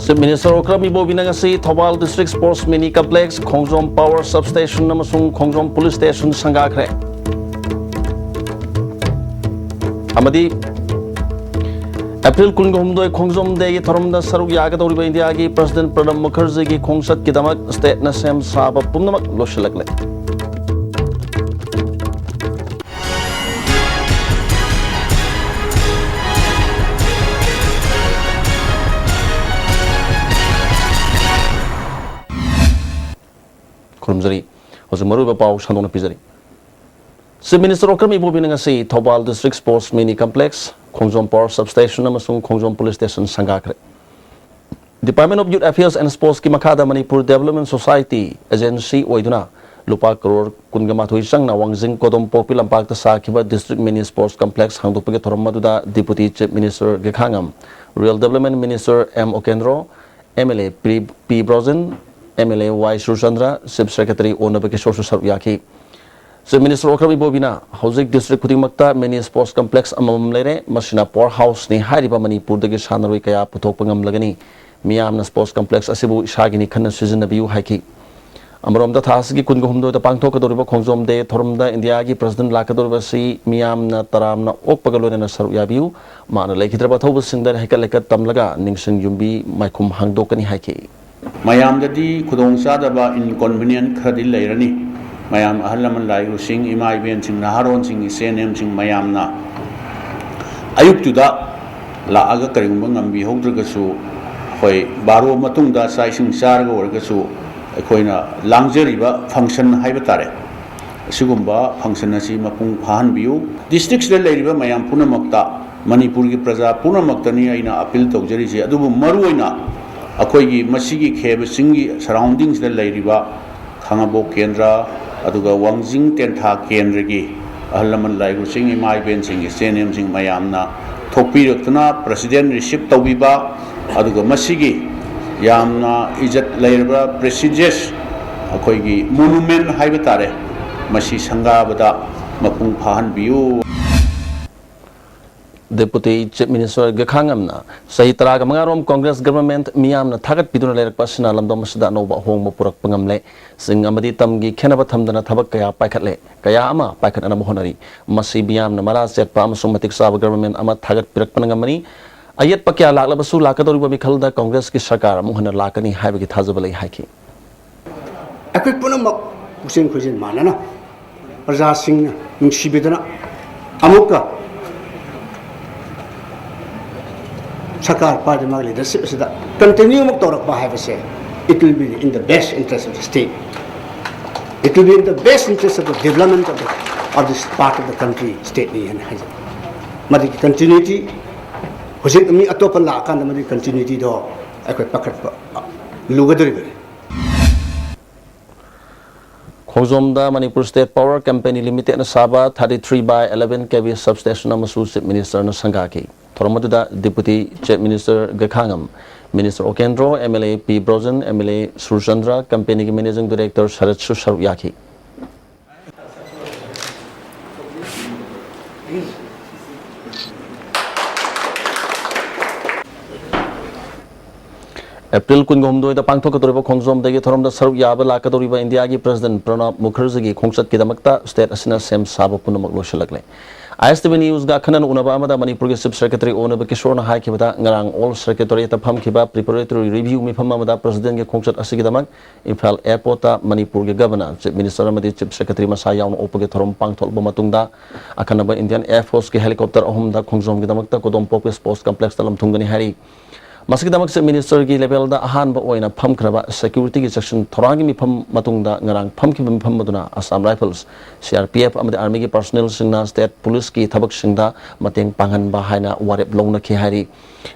Chief Minister Okrami Bobinangasi Thobal District Sports Mini Complex Khongjom Power Substation amasung Khongjom Police Station sangakre. Amadi April 16 Khongjom Day Tharamda Saruk Yagadoriba India gi President Pranab Mukherjee gi Khongsat Kidamak State na Sem Saba Pumnamak Loshalakle. Kurumzari, Hosemaru Pau Sandona Pizari. Chief Minister Okrami Bobinangasi Thobal District Sports Mini Complex Khongjom Power Substation amasung Khongjom Police Station sangakre. Department of Youth Affairs and Sports ki makada Manipur Development Society Agency oiduna lupa crore kungamathui sangna wangjing kodom pokpi lampak ta sakiba District Mini Sports Complex hangdopage thorammaduda Deputy Chief Minister Gekhangam, Rural Development Minister M Okendro, MLA P Brozen, MLA Y Surchandra, Chief Secretary Onabake Social Sarvyaki. Chief Minister Okrami Bobina, Housing District Kudimakta Mini Sports Complex amam lere Masina Powerhouse ni hariba Manipur dagi sanaroi kaya putok pangam lagani miyamna Sports Complex asibu ishagini khana sizinabiu haiki. Amarom da thasgi kungumdo da pangthok kadoriba Khongjom de Thoramda India gi President lakadoriba si miyamna taramna okpagalone na saryabiu mana lekhidraba thoba singdar hekalekat tamlaga ningsing yumbi maikum hangdokani haiki. Mayam dadi khudong sadaba inconvenient khadi lairani mayam ahalaman lairu sing imai ben sing naharon sing senem sing mayam na ayuk tuda la aga karingba ngambi hogdragasu hoi baro matungda sai sing sarga orgasu akoina langjeriba function haiba tare sigumba function asi mapung phahan biu districts le lairiba mayam punamakta Manipur gi praja punamakta ni aina appeal tawjari je adubu maruoina akoigi masigi kheba singi surroundings da lairiba khangabo kendra aduga wangjing tentha kendra gi ahalaman lairu sing imai ben sing senem sing mayamna thokpi rotna president receive tawbiba aduga masigi yamna ijat lairiba prestigious akoigi monument haiba tare masi sangabada mapung phahan biu. Deputy Chief Minister Gekhangamna Sahitara Mangarom Congress Government Miyamna Thagat Piduna Lerek Pasina Lamdom Masda Nova Home Purak Pangamle Sing Amadi Tamgi Kenabatamdana Tabak Kaya Paikatle Kaya Ama Paikat Anamohonari Masi Biam Namara Set Pamasomatic Saba Government Ama Thagat Pirak Pangamani Ayat Pakya Laklabasu Lakadori Bikalda Congress Ki Sakar Mohana Lakani Habiki Tazabali Haki. A quick Punamak Pusin Kuzin Manana Raja Singh Shibidana Amuka Sakar party leadership is that continue it will be in the best interest of the state. It will be in the best interest of the development of this part of the country, state and Madi continuity was it me atop la Madi continuity do I could packet Lugadriver. Khongjomda Manipur State Power Company Limited na Saba 33/11 kV substation amasu Chief Minister na Sangaki. Thoramatuda Deputy Chief Minister Gekhangam, Minister Okendro, MLA P Brozen, MLA Surchandra, Company Managing Director Sharat Sarvyaki. April Kungomdo the Pangtokatoriba Khongjom de Thoramda Saruk Yaba Lakatoriba India gi President Pranab Mukherjee gi Khongsat Kidamakta State Asina Sem Saba Punamak Loshalakle. ISTV News ga khanan unaba amada Manipur Chief Secretary Onaba Kishore na haikibada ngarang all secretary ta phamkiba preparatory review mi phama amada President ge Khongsat asigidamak Imphal Airport ta Manipur ge Governor Chief Minister amadi Chief Secretary masa yawn opage thorom pangtholba matungda akhanaba Indian Air Force ge helicopter ahum da Khongjom ge damakta kodom pok sports complex talam thungani hari Maskidamak Chief Minister gi level da ahan ba oina phamkraba security gi section thorangi mi pham matungda ngarang phamkiba mi pham maduna Assam Rifles CRPF amadi Army gi personnel singna state police ki thabak singda mateng panghan ba haina warep longna ki hari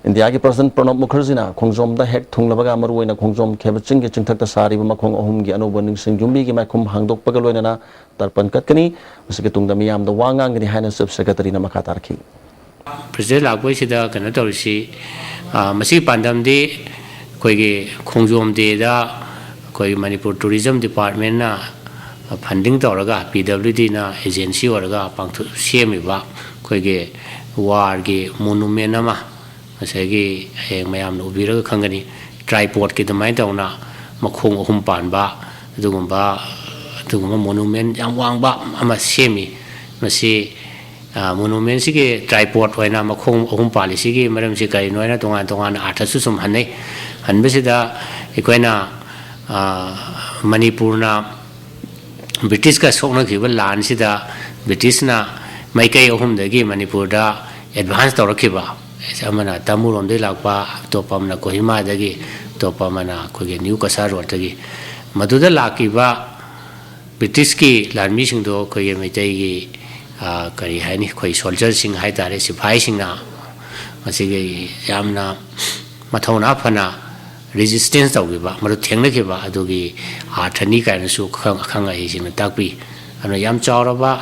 India gi President Pranab Mukherjee na Khongjom da hek thunglabaga maru oina Khongjom khebaching gi chingthak ta sari ba makhong ahum gi anoba ningsing jumbi gi maikhum hangdok pagal oina na tarpan katkani masigi tungda miyam da wangang gi haina Chief Secretary na makatarki President lakboi sida kana torisi Masih pandam di koi Khongjom de da koi Manipur Tourism Department na funding toraga PWD na agency oraga pangtu CM ba koi war ge monument ama masagi mayam no biraga khangani tripod ki tamai tauna makhong ahum panba adugumba monument yang wangba ama semi masi monument sige tripod hoina makhong ahum pali sige maram si kai noina tongan artha su sum hanai hanbesida ikoina Manipur na British ka sokna khiba lan sida British na maikai ahum dagi Manipur da advance tawrakhiba samana tamurom de lakpa topamna Kohima dagi topamana khoge new kasar road dagi maduda lakiba British ki lanmi sing do khoge maitai gi kari haini khoi soldier sing hai tare sipai sing na masige yamna mathona phana resistance tawgiba maru thengnakiba adugi athani kaina su khanga hi sin takpi ano yam chawraba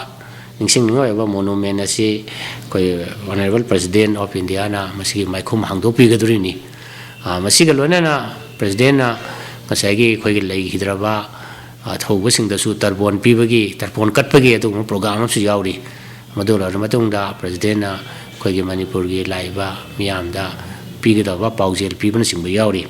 ningsing ningoyaba monument asi koi honorable president of India na masigi maikhum hangdopi gadurini masiga loina na president na masagi khoi lei hidraba thauba sing da su tarbon pibagi tarbon katpagi adu program su yauri madura matungda president na khoi Manipur gi laiba miyamda pigidaba paujel pibana singba yauri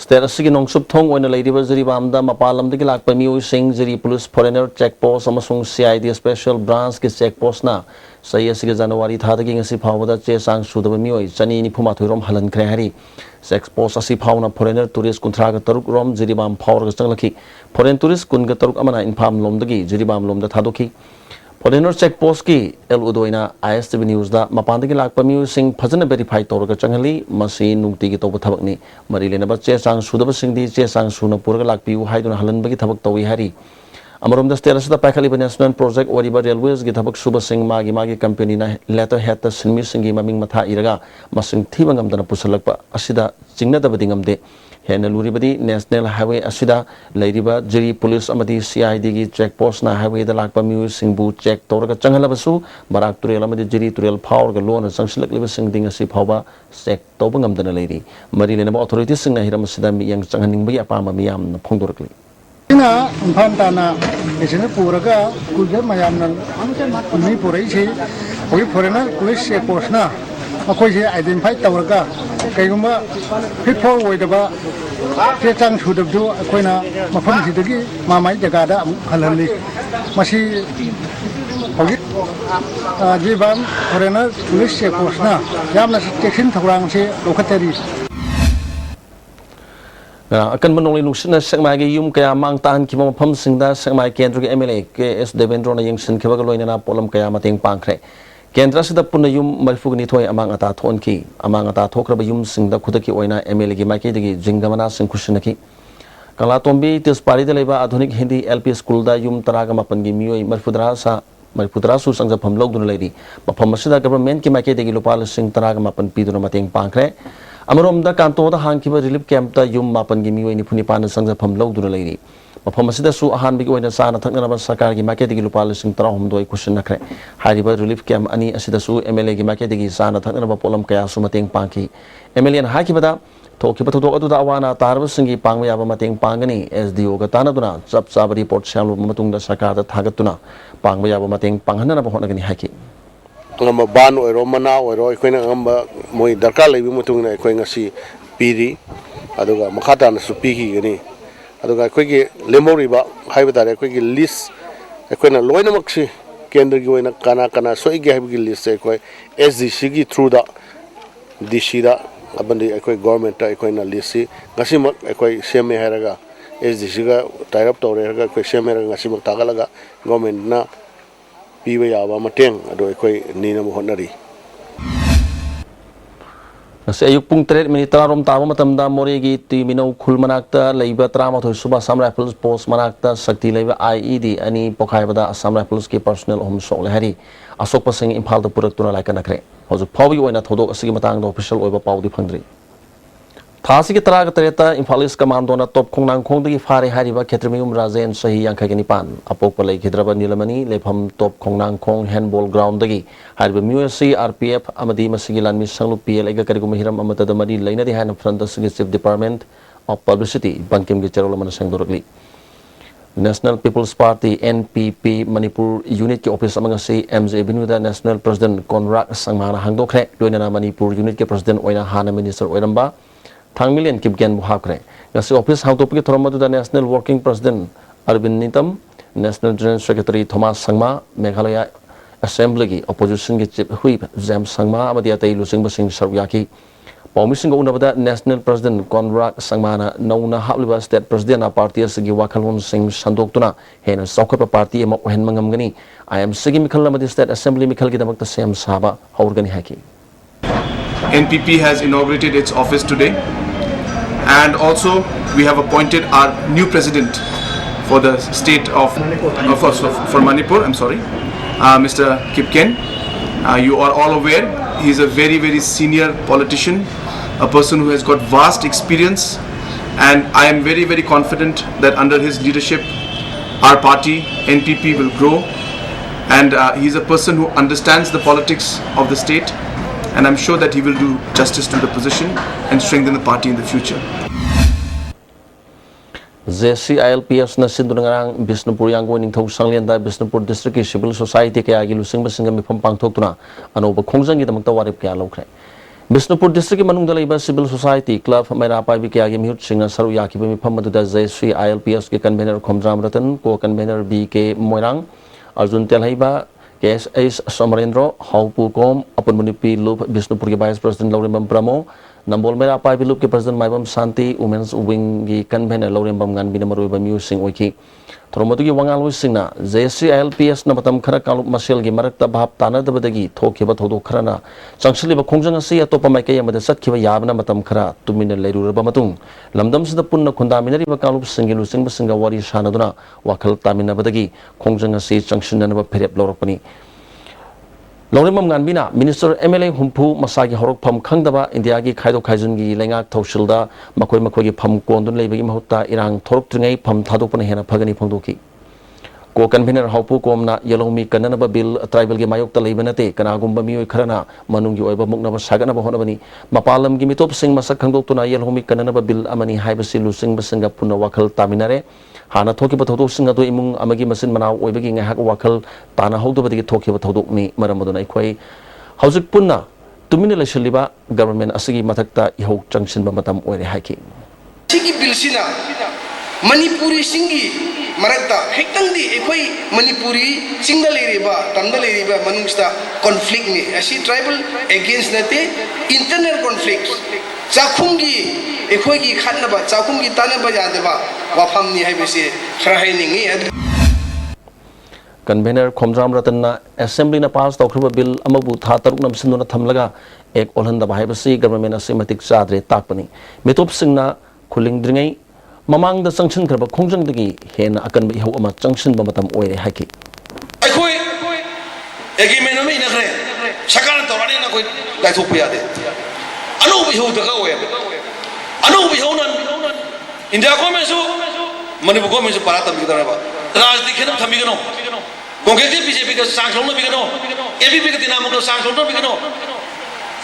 State asigi nongsub thong oina leidiba jiribamda mapalam dagi lakpa miu sing jiri police foreigner check post amasung CID special branch ki check post na sai asigi January thadagi ngasi phawada che sang sudaba mioi chani ni phuma thoirom halan khre hari check post asi phawna foreigner tourist kunthra ga taruk rom jiribam phawr ga changlaki foreign tourist kun ga taruk amana infam lomdagi jiribam lomda thadoki foreigner check post ki el udoina ISTV news da mapandagi lakpa miu sing phajana verify torga changali masi nungti gi toba thabak ni mari lena ba che sang sudaba singdi che sang suna purga lakpi u haiduna halan bagi thabak tawi hari amarom da state da pakhali national project oriba railways gi thabak suba sing magi company na letter head ta sinmi singi maming matha iraga masing thibangam dana pusalakpa asida chingna da badingam de hena luribadi national highway asida leiriba jiri police amadi CID gi check post na highway da lakpa miu singbu check torga changhalabasu barak turel amadi jiri turel power ga lona sangsilak liba singding asi phawba check tobangam dana leiri mari lena authorities sing na hiram asida mi yang changhaning bagi apama miyam na phongdorakli ina umpamtana esina puraga kuja mayamna ni purai si oi foreigner police check post na akoi si identify tawraga kaiguma pitfall oidaba che chang sudabdu akoina mafam sidagi mamai jagada halali masi hogi jibam foreigner police check post na yamna section thorang si lokatari akan menolak nusna sekmai ge yum kaya mang tahan ki mafam singda sekmai kendra ge MLA ke S Devendra na yang sin ke baga loina na polam kaya mateng pangkre kendra sida punna yum marfugni thoi amang ata thon ki amang ata thokraba yum singda khudaki oina MLA gi maike digi jingamana sing khushna ki kala tombi tispari de leba adhunik hindi LP school da yum taraga mapan gi mioi marfudra su sangja pham log dun leiri mafam asida government ki maike digi lopal sing taraga mapan piduna mateng pangkre amarom da kanto da hangkiba relief camp ta yum mapan gi mioi ni phuni pan sangja pham log dun leiri mafam asida su ahan bigi oina sana thakna ba sarkar gi maike digi lopal sing tarahum doi question nakre hariba relief camp ani asida su MLA gi maike digi sana thakna ba polam kaya su mateng pangki MLA na hakibada thokiba thodok adu da awana tarba singi pangma yaba mateng pangani SDO ga tanaduna chap chab report shalu matung da sarkar da thagatuna pangma yaba mateng panghana na ba hona gani haki ngamba ban oiro mana oiro ikoina ngamba moi darkar leibi mutungna ikoi ngasi piri aduga makhata na su pigi gani aduga ikoi gi lemori ba haiba tare ikoi gi list ikoina loina maksi kendra gi oina kana soi gi haiba gi list ikoi SDC gi through da DC da abandi ikoi government ta ikoina list ngasi mak ikoi seme haraga SDC ga tie up tore haraga ikoi seme haraga ngasi mak tagalaga government na piba yaba mateng ado ikoi nina mo honari nasi ayuk pung 3 minit tarom tawa matamda moregi ti minau khul manakta leiba trama thoi suba Assam Rifles post manakta sakti leiba IED ani pokhai bada Assam Rifles ki personnel hom sok lehari asok pasing imphal da purak tuna laikan nakre hoju phawi oina thodok asigi matang da official oiba pawdi phangdri thasi ki taraga tareta Imphalis commando na top khongnang khongdagi phare hariba khetramium Rajen sahi yankha nipan apok palai khidraba nilamani lepham top khongnang khong handball ground dagi hariba MUSC RPF amadi masigi lanmi sanglu PL ga karigum hiram amata da mari laina di han front da chief department of publicity bankim gi charol man sangdoragli National People's Party NPP Manipur Unit ke office amang si MJ Binuda National President Konrak Sangmana hangdokre doina Manipur Unit ke President oina hana Minister oiramba thang million kipgen buhakre ngasi office hangtopi ke thoromadu da National Working President Arvind Nitam National General Secretary Thomas Sangma Meghalaya Assembly ki opposition ki chief whip Jam Sangma amadi atai lusing basing sarwyaki Paumising unabada National President Konrak Sangmana nauna habliba State President a party asigi wakhalon sing sandoktuna hena saukapa party ema ohen mangamgani I am sigi mikhal lamadi State Assembly mikhal ki damakta sem saba haurgani haki NPP has inaugurated its office today, and also we have appointed our new president for the state of for Manipur. I'm sorry, Mr. Kipken. You are all aware he is a very senior politician, a person who has got vast experience, and I am very confident that under his leadership our party NPP will grow, and he is a person who understands the politics of the state, and I'm sure that he will do justice to the position and strengthen the party in the future. JCILPS na sindunangarang Bisnupur Yangon Ningthau Sanglianda Bisnupur District Civil Society kaya gi lusing basing mifam pangthoktuna anoba khongjang gi damakta warip kaya lokre Bisnupur District manungda leiba Civil Society Club maira paibi kaya gi mihut singna saru yakiba mifam maduda JCILPS ke convener Khomjam Ratan ko convener BK Moirang Arjun Telhaiba KSS Somarendro Haupu Kom Apun Munipi Loop Bisnupur ke Vice President Laurimam Pramo Nambol Mera Pai Bilup ke President Maibam Santi Women's Wing gi convener Laurimam Ngan Binamaru ba Musing Wiki Thoromatu gi wangal wisingna JCILPS na matam khara kalup masel gi marakta bhap tana dabadagi thokiba thodo kharana changsili ba khongjang asi atopa maikai amada satkiba yabna matam khara tumina leiruraba matung lamdam sida punna khundaminari ba kalup singi lusing ba singa wari sanaduna wakhal tamina badagi khongjang asi changshinna ba pherep lorakpani Laurimam Nganbina, Minister MLA Humpu Masagi Horok Pam Kangdaba, India gi Kaido Kaizungi, Lengak Toshilda, Makoi Pam Kondun Levi Mahuta, Irang Torok Tringai, Pam Tadopana Hena Pagani Pondoki. Ko convener Haupu Komna, Yellow Kananaba Bill, Tribal Gimayok Lebanate, Kanagumba Miu Karana, Manungi Oba Muknaba Saganaba Honabani, Mapalam Gimitop Sing Masakandotuna, Yellow Kananaba Bill, Amani Hibasi Lusing Basinga Puna Wakal Taminare. Hana Toki Batodo Singato Imung Amagi Masin Manau Webing Hak Wakal Tana Hodobati Toki Batodo ni Maramadona Quay Hausik Puna Tumina Shaliba government Asigi Matakta Iho Junction Bamatam or hiking. Sigi Bilsina Manipuri Singi Marata Hekandi Equi Manipuri Singaliriba Tandaliriba Manungsta conflict ni Asi tribal against Nate internal conflicts Zakungi Equigi Kanaba, Zakungi Tanaba Yadeva, Wapamni Habisi, Frahining. Convener Khomjam Ratana, Assembly na pass Dr. Bill Amabu Tatarunam Sinduna Tamlaga, Ek Olanda Bahibasi, government asematic Sadre Tapani, Metop Singna, Kuling Dringai, Mamang the Sanction Kraba Kongjang Digi, Hen Akan be Homa Junction Bamatam Oire Haki. I quit Egimenami in a gray, Sakan Torana quit, Latopiade. I know we hold the go. I know we hold on. In the comments, Manipur comments Parata Biganaba. Ras the Kingdom Tamigano. Congregate because Sanction Bigano. Every big Dinamo Sanction Bigano.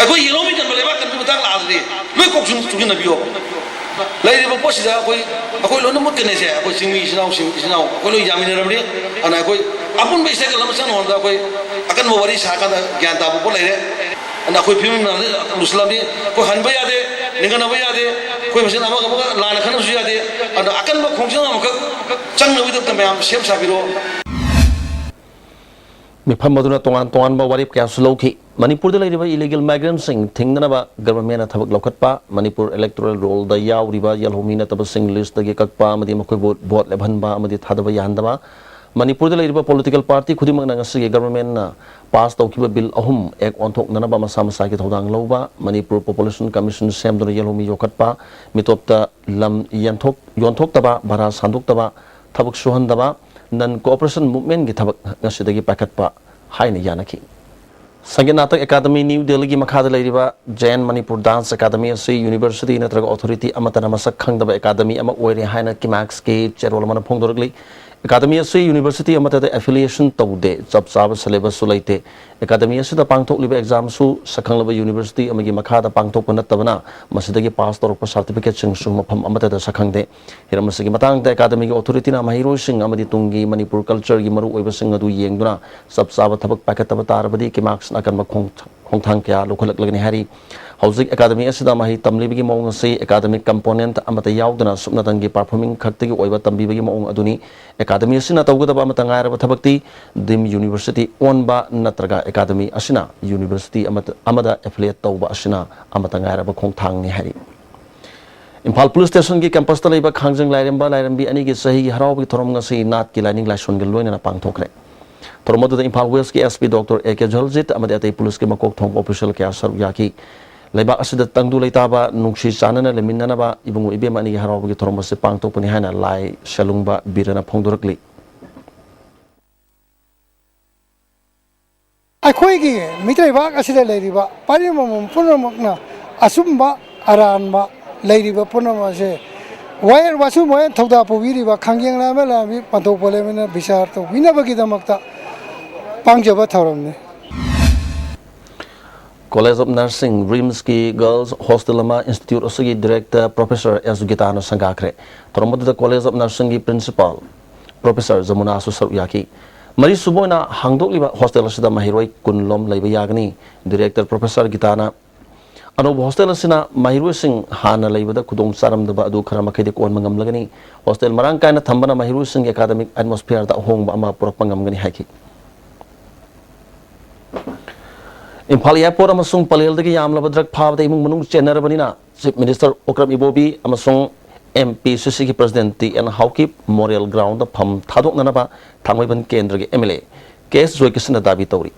I go you know me and Maleva and Putan last day. Look options to the Bio. Lady of Posida, I go on the Mukanese, I go sing me now, Kolo Yamin and I go upon my second Lamasan on the way. I can worry Saka Ganta Polare. And I could be Muslami, Kohanbayade, Niganabayade, Quimsin Amaka, Lana Kanasuade, and I can function Changa with the Mam, Shep Sabiro. Mipamaduna Tongan Warip Kasloki, Manipur the lady illegal migrants sing, Tinganaba, government at Lokatpa, Manipur electoral roll, the Yaw Riva, Yalhomina Tabasing list, the Gakpa, Madimako, Bot Lebanba, Madit Hadaba Yandaba. Manipur the lady political party Kudimangasi government passed the bill Ahum, Ek on Tok Nanaba Masam Sakit Hodang Lova, Manipur Population Commission Sam the Yellomi Yokatpa, Mitopta Lam Yontok Taba, Baras Handuk Taba, Tabuk Suhandaba, Non Cooperation Movement Gitabak Nasidagi Pakatpa, Haine Yanaki. Saginata Academy New Delhi Makada Ladiba, Jain Manipur Dance Academy C University Network Authority Amatana Masak Kangdaba Academy Amak Weri Haina Kimax K Cherolman Pondorgli. Academy asi university amata affiliation taude chap chaba syllabus su leite academy asi da pangthok liba exam su sakhanglaba university amagi makha da pangthok panat tabana masidagi pass torok certificate sing su mafam amata da sakhangde hiramasi gi matang da academy gi authority na mahiro sing amadi tungi manipur culture gi maru oiba sing adu yengduna chap chaba thabak packet tab tarbadi ki marks na kan ma khongthang kya lokhalak lagni hari Housing Academy asida mahi tamlibigi maung asi academic component amata yaudana subnatangi performing khaktigi oiba tambibigi maung aduni academy asina tawgadaba amata ngairaba thabakti dim university onba natraga academy asina university amada affiliate tawba asina amata ngairaba khongthang ni hari Impal Police Station ki campus ta leiba khangjang lairambi ani gi sahi harawbi thorom ngasi nat ki lining laison gi loina na pangthokre thoromadu da Impal West ki SP Dr. AK Jaljit amada atei police ki makok thong official ki asar yaki Leba asida tangdu leitaba nungsi chanana leminana ba ibungu ibem ani harawgi thoromba se pangtok pani hana lai shalungba birana phongdorakli ꯑꯩꯈꯣꯏꯒꯤ ꯃꯤꯇꯩꯕꯥꯛ ꯑꯁꯤꯗ ꯂꯩꯔꯤꯕ ꯄꯔꯤꯃꯝ ꯄꯨꯝꯅꯃꯛꯅ ꯑꯁꯨꯝꯕ ꯑꯔꯥꯟꯕ ꯂꯩꯔꯤꯕ ꯄꯨꯝꯅꯃꯛ ꯑꯁꯦ ꯋꯥꯌꯦꯜ ꯋꯥꯁꯨ ꯃꯣꯏ ꯊꯧꯗꯥ ꯄꯨꯕꯤꯔꯤꯕ ꯈꯥꯡꯖꯦꯡ ꯂꯥꯟꯕ ꯂꯥꯟꯕꯤ ꯄꯟꯊꯣꯛꯄ ꯂꯩꯃꯤꯅ ꯕꯤꯆꯥꯔ ꯇꯧꯕꯤꯅꯕꯒꯤꯗꯃꯛꯇ ꯄꯥꯡꯖꯕ ꯊꯧꯔꯝꯅꯤ College of Nursing RIMS ki Girls Hostel ama Institute osagi Director Professor S. Gitana Sangakre thoromadu da College of Nursing ki Principal Professor Zamuna Susar Yaki Mari Suboina hangdok liba hostel asida mahiroi kunlom leiba yagni Director Professor Gitana Ano hostel asina mahiroi sing hana leiba da kudong saram da ba adu khara makhide kon mangam lagani hostel marang kaina thambana mahiroi sing academic atmosphere da hongba ama purak pangam gani haiki Impal Airport amasung palel dagi yamlaba drug phawda imung manung chenarbanina Chief Minister Okram Ibobi amasung MPCC ki President TN Haukip Memorial Ground da pham thadok nanaba thangmaiban kendra gi MLA case joy kisna dabi tawri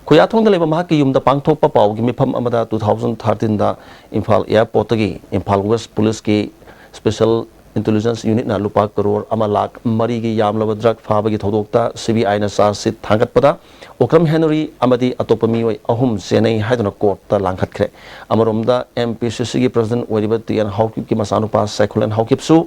Kuyathong da leba mahaki yumda pangthokpa paw gi mifam amada 2013 da Impal Airport dagi Impal West Police ki Special Intelligence Unit na lupa crore ama lakh mari gi yamlaba drug phawagi thodokta CBI na sa sit thangatpada Okram Henry amadi atopami wai ahum senai haidona court ta langkhatkre amaromda MPCC gi president oiribati an haukip ki masanupa Sekulen haukip su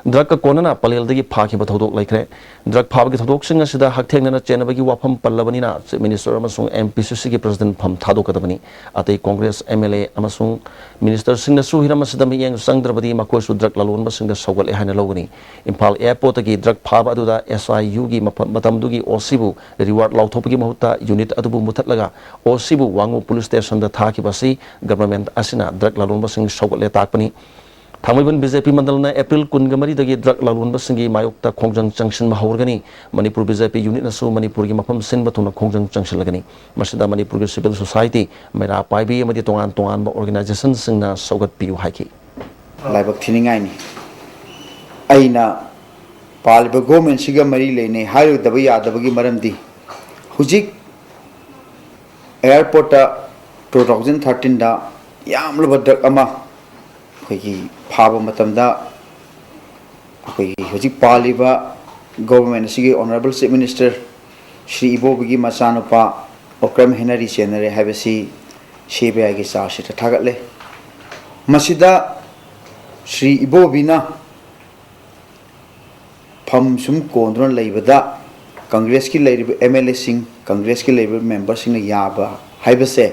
drug ka konana palel dagi phaki ba thodok laikre drug phab gi thodok singa sida haktheng na chenabagi wafam pallabani na Chief Minister amasung MPCC gi president pham thadokadabani atei Congress MLA amasung Minister singna su hirama sida miyeng sangdrabadi makoi su drug lalon ba singda sawgal e hana logani Impal Airport gi drug phab aduda SIU gi matamdugi OCBU reward lauthopagi mahuta unit adubu muthatlaga OCBU wangu police station da thaki basi government asina drug lalon ba sing sawgal e takpani Thangmaiban BJP mandalna April kungamari dagi drug lalun basingi mayokta khongjang junction mahorgani Manipur BJP unit nasu Manipur gi mafam sin batuna khongjang junction lagani masida Manipur gi civil society mera paibi amadi tongan ba organization singna sogat piu haiki laibak thiningai ni aina palba government siga mari leine haru dabaya dabagi maramdi hujik airport 2013 da yamlo badak ama khoi phaba matamda khoi hojik paliba government sigi honorable chief minister Shri Ibobi masanupa Okram Henry Chenare habasi CBI gi sa shi thagatle masida Shri Ibobi na pham sum kondron leibada Congress ki leiba MLA sing Congress ki leiba member sing yaba habase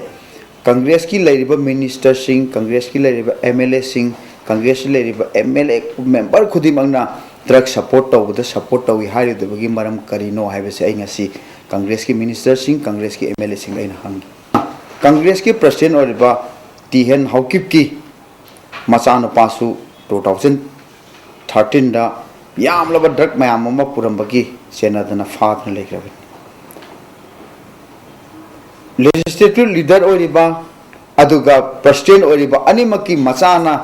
Congress ki leiba minister sing Congress ki leiba MLA sing Congress ki leiba MLA member khudi mangna drug support to the support to hire the bagi maram karino habase ai ngasi Congress ki minister sing Congress ki MLA sing aina hang Congress ki president oriba Tihen Haukip ki masano pasu 2013 da yam laba drug mayam ma purambagi senadana faadna lekrabi legislative leader oriba aduga president oriba animaki masana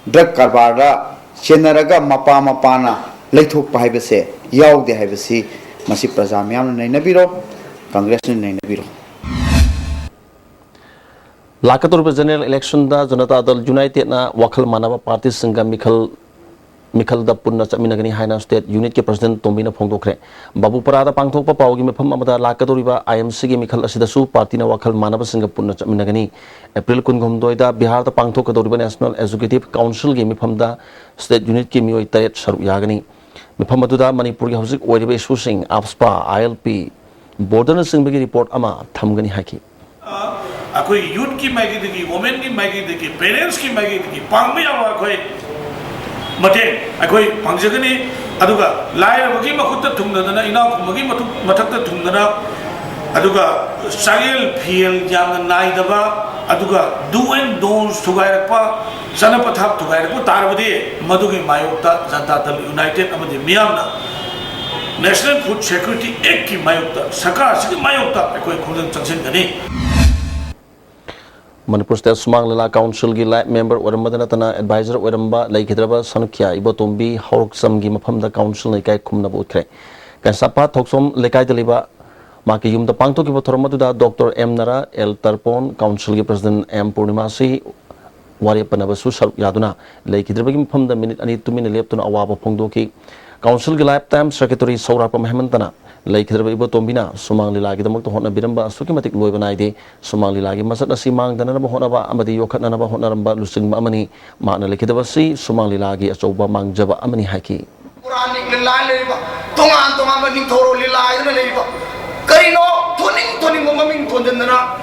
drug karbara senaraga mapana leithok paibase yaude haibase masi praja myam nainabiro Congress nainabiro Lakatur general election da Janata Dal United na Wakal Manaba Party Singa Mikhal da punna chaminagani haina state unit ke president Tombina Phongdokre Babu Parada Pangthokpa Pawgi mefam amada Lakatoriba IMC ge Mikhal asidasu party na Wakal Manaba Singa punna chaminagani April 19 da Bihar da Pangthokadoriba National Executive Council ge mefam da state unit ke mioi taret saru yagani ꯃꯐꯝ ꯑꯗꯨꯗ ꯃꯅꯤꯄꯨꯔꯒꯤ ꯍꯧꯖꯤꯛ ꯑꯣꯏꯔꯤꯕ ꯏꯁꯨꯁꯤꯡ ꯑꯞꯁꯄꯥ ILP ꯕꯣꯔꯗꯔꯅꯆꯤꯡꯕꯒꯤ report ꯑꯃ ꯊꯝꯒꯅꯤ ꯍꯥꯏꯈꯤ ꯑꯩꯈꯣꯏ ꯌꯨꯠꯀꯤ ꯃꯥꯏꯀꯩꯗꯒꯤ ꯋꯨꯃꯦꯟꯒꯤ ꯃꯥꯏꯀꯩꯗꯒꯤ ꯄꯦꯔꯦꯟꯁꯀꯤ ꯃꯥꯏꯀꯩꯗꯒꯤ ꯄꯥꯡꯕ ꯌꯥꯕ ꯑꯩꯈꯣꯏ ꯃꯇꯦꯡ ꯑꯩꯈꯣꯏ ꯄꯥꯡꯖꯒꯅꯤ ꯑꯗꯨꯒ ꯂꯥꯏꯔꯕꯒꯤ ꯃꯈꯨꯠꯇ ꯊꯨꯡꯗꯗꯅ ꯏꯅꯥꯎ ꯈꯨꯟꯕꯒꯤ ꯃꯊꯛꯇ ꯊꯨꯡꯗꯅ ꯑꯗꯨꯒ ꯆꯥꯌꯦꯜ ꯐꯤꯌꯦꯜ ꯌꯥꯝꯅ ꯅꯥꯏꯗꯕ ꯑꯗꯨꯒ ꯗꯨ ꯑꯦꯟ ꯗꯣꯟꯁ ꯊꯨꯒꯥꯏꯔꯛꯄ ꯆꯠꯅ ꯄꯊꯥꯞ ꯊꯨꯒꯥꯏꯔꯛꯄ ꯇꯥꯔꯕꯗꯤ ꯃꯗꯨꯒꯤ ꯃꯥꯌꯣꯛꯇ ꯖꯅꯇꯥ ꯗꯜ ꯌꯨꯅꯥꯏꯇꯦꯗ ꯑꯃꯗꯤ ꯃꯤꯌꯥꯝꯅ ꯅꯦꯁꯅꯦꯜ ꯐꯨꯗ ꯁꯦꯀ꯭ꯌꯨꯔꯤꯇꯤ ꯑꯦꯛꯀꯤ ꯃꯥꯌꯣꯛꯇ ꯁꯔꯀꯥꯔꯁꯤꯒꯤ ꯃꯥꯌꯣꯛꯇ ꯑꯩꯈꯣꯏ ꯈꯣꯡꯖꯪ ꯆꯪꯁꯤꯟꯒꯅꯤ Manipur State Sumang Lila Council gi live member oramada natana advisor oramba laikhidraba Sanukya Ibotombi Horksam gi mafamda council nei kai khumna butkre kan sapa thoksom lekai daliba maki yumda pangto ki bothormadu da Dr. M Nara El Tarpon Council gi President M Purnimasi wari panabasu sar yaduna laikhidraba gi mafamda minute ani tumina leptuna awaba phongdoki council gi lifetime secretary Saurapa Mahmantana laikhidraba Ibotombina Sumang Lila gi damak to hotna biramba asuki matik loibanaide Sumang Lila gi masat asi mangdana ba honaba amadi yokhatna ba honaramba lusingma amani maana laikhidaba si Sumang Lila gi achoba mangjaba amani haki Quranic lila leba tongan ba ning thoro lila ina leba kaino thoning maming thonjandana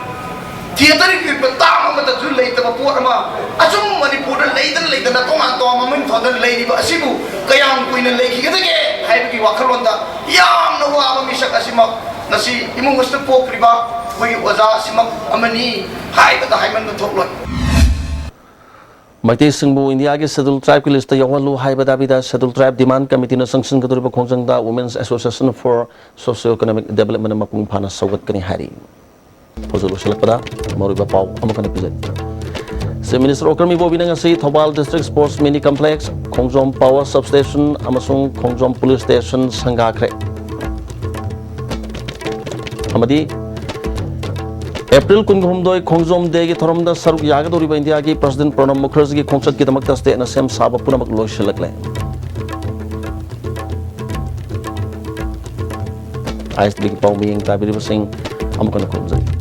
theater ki patama mata jul leita ba porama asum Manipur leidana tongan maming thondan leiba asibu kayam kuina leiki gedege haibki wakhalonda yamna wa misak asima nasi imung gusto pokriba koi oza simak amani haibata haiman thokloi Maite Singbu India ke Scheduled Tribe ki list yawalu haiba dabida Scheduled Tribe Demand Committee na sanction kaduriba khongjangda Women's Association for Socio-Economic Development mapung phana saugat kani hari Pozulu selakpada moriba pau amakana pijat Se Minister Okrami Bobina ngasi Thobal District Sports Mini Complex Khongjom Power Substation amasung Khongjom Police Station sangakre amadi April Kunghumdoi Khongjom Day ki thoramda saruk yagadoriba India ki President Pranab Mukherjee ki khongchat ki damakta state na sem saba punamak loisilakle ISTV ki pau miyeng tabiri basing amakana khongjai